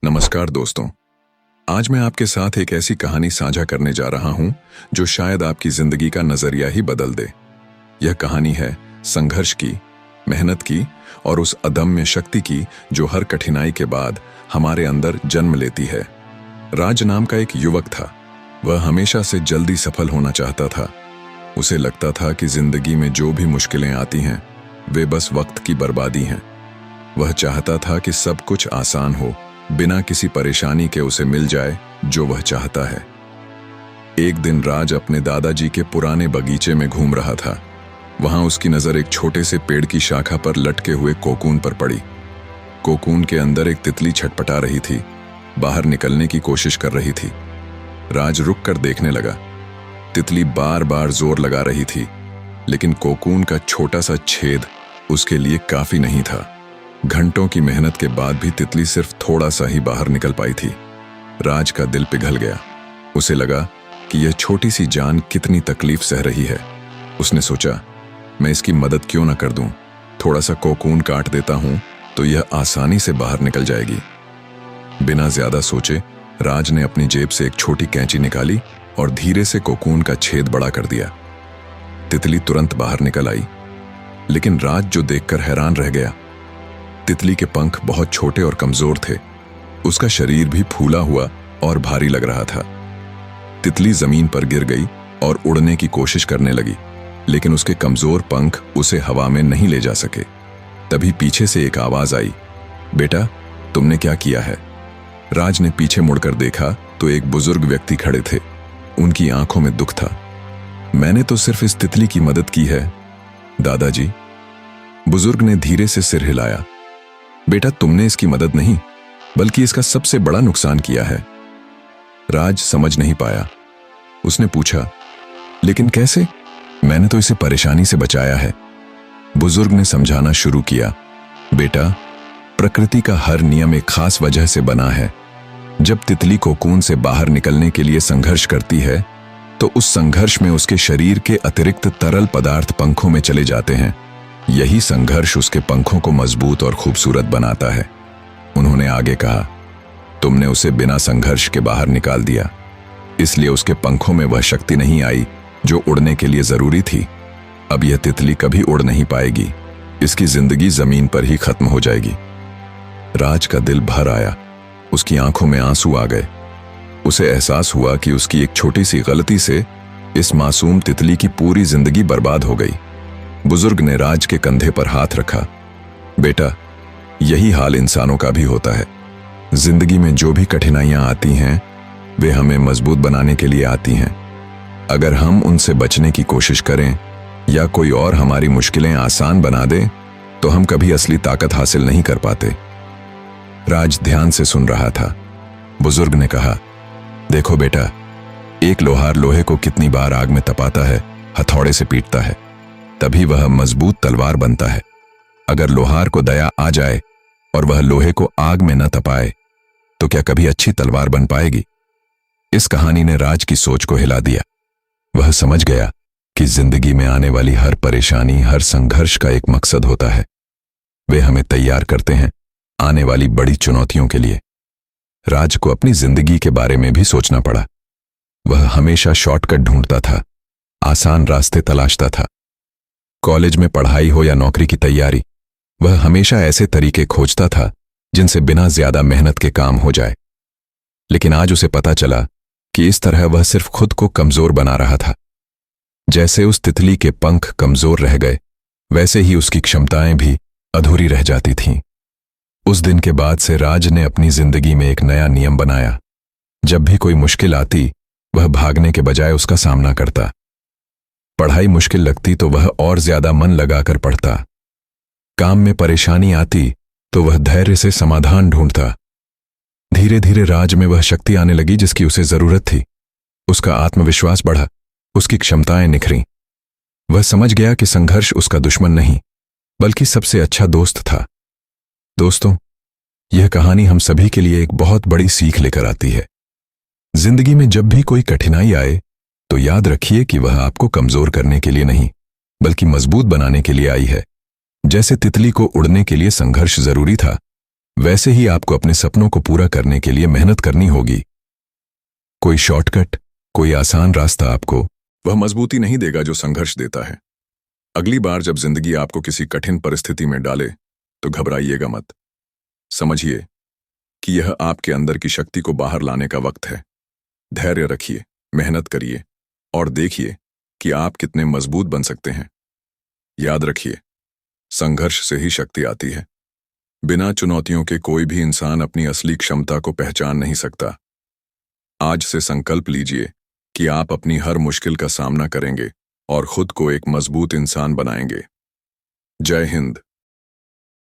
नमस्कार दोस्तों। आज मैं आपके साथ एक ऐसी कहानी साझा करने जा रहा हूं जो शायद आपकी जिंदगी का नजरिया ही बदल दे। यह कहानी है संघर्ष की, मेहनत की और उस अदम्य शक्ति की जो हर कठिनाई के बाद हमारे अंदर जन्म लेती है। राज नाम का एक युवक था। वह हमेशा से जल्दी सफल होना चाहता था। उसे लगता था कि जिंदगी में जो भी मुश्किलें आती हैं वे बस वक्त की बर्बादी हैं। वह चाहता था कि सब कुछ आसान हो, बिना किसी परेशानी के उसे मिल जाए जो वह चाहता है। एक दिन राज अपने दादाजी के पुराने बगीचे में घूम रहा था। वहां उसकी नजर एक छोटे से पेड़ की शाखा पर लटके हुए कोकून पर पड़ी। कोकून के अंदर एक तितली छटपटा रही थी, बाहर निकलने की कोशिश कर रही थी। राज रुक कर देखने लगा। तितली बार बार जोर लगा रही थी, लेकिन कोकून का छोटा सा छेद उसके लिए काफी नहीं था। घंटों की मेहनत के बाद भी तितली सिर्फ थोड़ा सा ही बाहर निकल पाई थी। राज का दिल पिघल गया। उसे लगा कि यह छोटी सी जान कितनी तकलीफ सह रही है। उसने सोचा, मैं इसकी मदद क्यों ना कर दूं। थोड़ा सा कोकून काट देता हूं तो यह आसानी से बाहर निकल जाएगी। बिना ज्यादा सोचे राज ने अपनी जेब से एक छोटी कैंची निकाली और धीरे से कोकून का छेद बड़ा कर दिया। तितली तुरंत बाहर निकल आई, लेकिन राज जो देखकर हैरान रह गया। तितली के पंख बहुत छोटे और कमजोर थे। उसका शरीर भी फूला हुआ और भारी लग रहा था। तितली जमीन पर गिर गई और उड़ने की कोशिश करने लगी, लेकिन उसके कमजोर पंख उसे हवा में नहीं ले जा सके। तभी पीछे से एक आवाज आई, बेटा तुमने क्या किया है? राज ने पीछे मुड़कर देखा तो एक बुजुर्ग व्यक्ति खड़े थे। उनकी आंखों में दुख था। मैंने तो सिर्फ इस तितली की मदद की है दादाजी। बुजुर्ग ने धीरे से सिर हिलाया। बेटा तुमने इसकी मदद नहीं, बल्कि इसका सबसे बड़ा नुकसान किया है। राज समझ नहीं पाया। उसने पूछा, लेकिन कैसे? मैंने तो इसे परेशानी से बचाया है। बुजुर्ग ने समझाना शुरू किया, बेटा प्रकृति का हर नियम एक खास वजह से बना है। जब तितली कोकून से बाहर निकलने के लिए संघर्ष करती है तो उस संघर्ष में उसके शरीर के अतिरिक्त तरल पदार्थ पंखों में चले जाते हैं। यही संघर्ष उसके पंखों को मजबूत और खूबसूरत बनाता है। उन्होंने आगे कहा, तुमने उसे बिना संघर्ष के बाहर निकाल दिया, इसलिए उसके पंखों में वह शक्ति नहीं आई जो उड़ने के लिए जरूरी थी। अब यह तितली कभी उड़ नहीं पाएगी। इसकी जिंदगी जमीन पर ही खत्म हो जाएगी। राज का दिल भर आया। उसकी आंखों में आंसू आ गए। उसे एहसास हुआ कि उसकी एक छोटी सी गलती से इस मासूम तितली की पूरी जिंदगी बर्बाद हो गई। बुजुर्ग ने राज के कंधे पर हाथ रखा, बेटा यही हाल इंसानों का भी होता है। जिंदगी में जो भी कठिनाइयां आती हैं वे हमें मजबूत बनाने के लिए आती हैं। अगर हम उनसे बचने की कोशिश करें या कोई और हमारी मुश्किलें आसान बना दे तो हम कभी असली ताकत हासिल नहीं कर पाते। राज ध्यान से सुन रहा था। बुजुर्ग ने कहा, देखो बेटा, एक लोहार लोहे को कितनी बार आग में तपाता है, हथौड़े से पीटता है, तभी वह मजबूत तलवार बनता है। अगर लोहार को दया आ जाए और वह लोहे को आग में न तपाए तो क्या कभी अच्छी तलवार बन पाएगी? इस कहानी ने राज की सोच को हिला दिया। वह समझ गया कि जिंदगी में आने वाली हर परेशानी, हर संघर्ष का एक मकसद होता है। वे हमें तैयार करते हैं आने वाली बड़ी चुनौतियों के लिए। राज को अपनी जिंदगी के बारे में भी सोचना पड़ा। वह हमेशा शॉर्टकट ढूंढता था, आसान रास्ते तलाशता था। कॉलेज में पढ़ाई हो या नौकरी की तैयारी, वह हमेशा ऐसे तरीके खोजता था जिनसे बिना ज्यादा मेहनत के काम हो जाए। लेकिन आज उसे पता चला कि इस तरह वह सिर्फ खुद को कमजोर बना रहा था। जैसे उस तितली के पंख कमजोर रह गए, वैसे ही उसकी क्षमताएं भी अधूरी रह जाती थीं। उस दिन के बाद से राज ने अपनी जिंदगी में एक नया नियम बनाया। जब भी कोई मुश्किल आती, वह भागने के बजाय उसका सामना करता। पढ़ाई मुश्किल लगती तो वह और ज्यादा मन लगाकर पढ़ता। काम में परेशानी आती तो वह धैर्य से समाधान ढूंढता। धीरे धीरे राज में वह शक्ति आने लगी जिसकी उसे जरूरत थी। उसका आत्मविश्वास बढ़ा, उसकी क्षमताएं निखरीं। वह समझ गया कि संघर्ष उसका दुश्मन नहीं, बल्कि सबसे अच्छा दोस्त था। दोस्तों, यह कहानी हम सभी के लिए एक बहुत बड़ी सीख लेकर आती है। जिंदगी में जब भी कोई कठिनाई आए तो याद रखिए कि वह आपको कमजोर करने के लिए नहीं, बल्कि मजबूत बनाने के लिए आई है। जैसे तितली को उड़ने के लिए संघर्ष जरूरी था, वैसे ही आपको अपने सपनों को पूरा करने के लिए मेहनत करनी होगी। कोई शॉर्टकट, कोई आसान रास्ता आपको वह मजबूती नहीं देगा जो संघर्ष देता है। अगली बार जब जिंदगी आपको किसी कठिन परिस्थिति में डाले तो घबराइएगा मत। समझिए कि यह आपके अंदर की शक्ति को बाहर लाने का वक्त है। धैर्य रखिए, मेहनत करिए और देखिए कि आप कितने मजबूत बन सकते हैं। याद रखिए, संघर्ष से ही शक्ति आती है। बिना चुनौतियों के कोई भी इंसान अपनी असली क्षमता को पहचान नहीं सकता। आज से संकल्प लीजिए कि आप अपनी हर मुश्किल का सामना करेंगे और खुद को एक मजबूत इंसान बनाएंगे। जय हिंद।